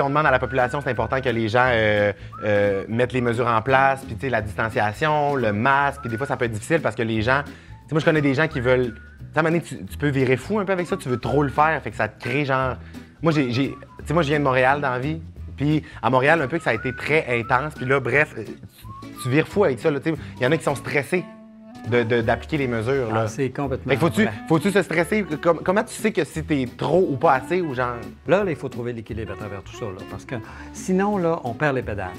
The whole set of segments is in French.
on demande à la population, c'est important que les gens mettent les mesures en place, puis tu sais, la distanciation, le masque, puis des fois, ça peut être difficile parce que les gens... Tu sais, moi, je connais des gens qui veulent... Tu sais, à un moment donné, tu peux virer fou un peu avec ça, tu veux trop le faire, fait que ça te crée genre... Moi, tu sais, moi, je viens de Montréal dans la vie, puis à Montréal, un peu que ça a été très intense, puis là, bref, tu vires fou avec ça, là, tu sais. Il y en a qui sont stressés d'appliquer les mesures, là. Ah, c'est complètement Fait que vrai. faut-tu se stresser? Comment tu sais que si t'es trop ou pas assez, ou genre... Là, il faut trouver l'équilibre à travers tout ça, là, parce que sinon, là, on perd les pédales.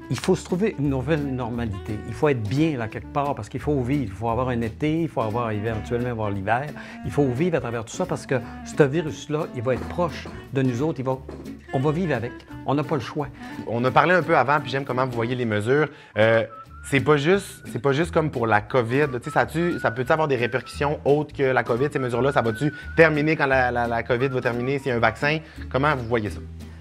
Il faut se trouver une nouvelle normalité. Il faut être bien là quelque part parce qu'il faut vivre. Il faut avoir un été, il faut avoir éventuellement avoir l'hiver. Il faut vivre à travers tout ça parce que ce virus-là, il va être proche de nous autres. On va vivre avec. On n'a pas le choix. On a parlé un peu avant, puis j'aime comment vous voyez les mesures. C'est pas juste comme pour la COVID. Tu sais, ça peut-tu avoir des répercussions autres que la COVID, ces mesures-là? Ça va-tu terminer quand la COVID va terminer, s'il y a un vaccin? Comment vous voyez ça?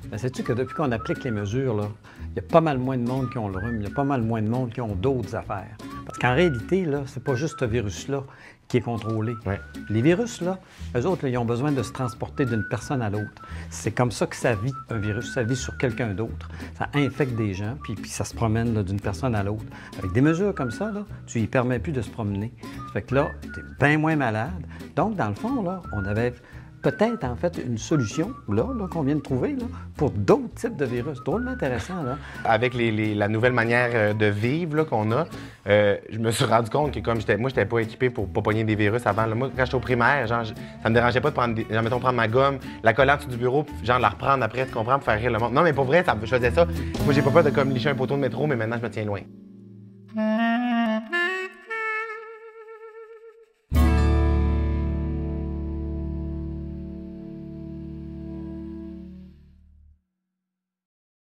Bien, sais-tu que depuis qu'on applique les mesures, là, il y a pas mal moins de monde qui ont le rhume, il y a pas mal moins de monde qui ont d'autres affaires. Parce qu'en réalité, là, c'est pas juste ce virus-là qui est contrôlé. Ouais. Les virus, là, eux autres, là, ils ont besoin de se transporter d'une personne à l'autre. C'est comme ça que ça vit, un virus. Ça vit sur quelqu'un d'autre. Ça infecte des gens, puis ça se promène là, d'une personne à l'autre. Avec des mesures comme ça, là, tu lui permets plus de se promener. Ça fait que là, tu es bien moins malade. Donc, dans le fond, là, on avait peut-être, en fait, une solution, là qu'on vient de trouver, là, pour d'autres types de virus. Drôlement intéressant, là. Avec la nouvelle manière de vivre là, qu'on a, je me suis rendu compte que comme moi, j'étais pas équipé pour pas pogner des virus avant. Là, moi, quand j'étais au primaire, genre, ça me dérangeait pas de prendre, mettons, prendre ma gomme, la coller en dessous du bureau, puis genre la reprendre après, tu comprends, pour faire rire le monde. Non, mais pour vrai, je faisais ça. Moi, j'ai pas peur de comme licher un poteau de métro, mais maintenant, je me tiens loin.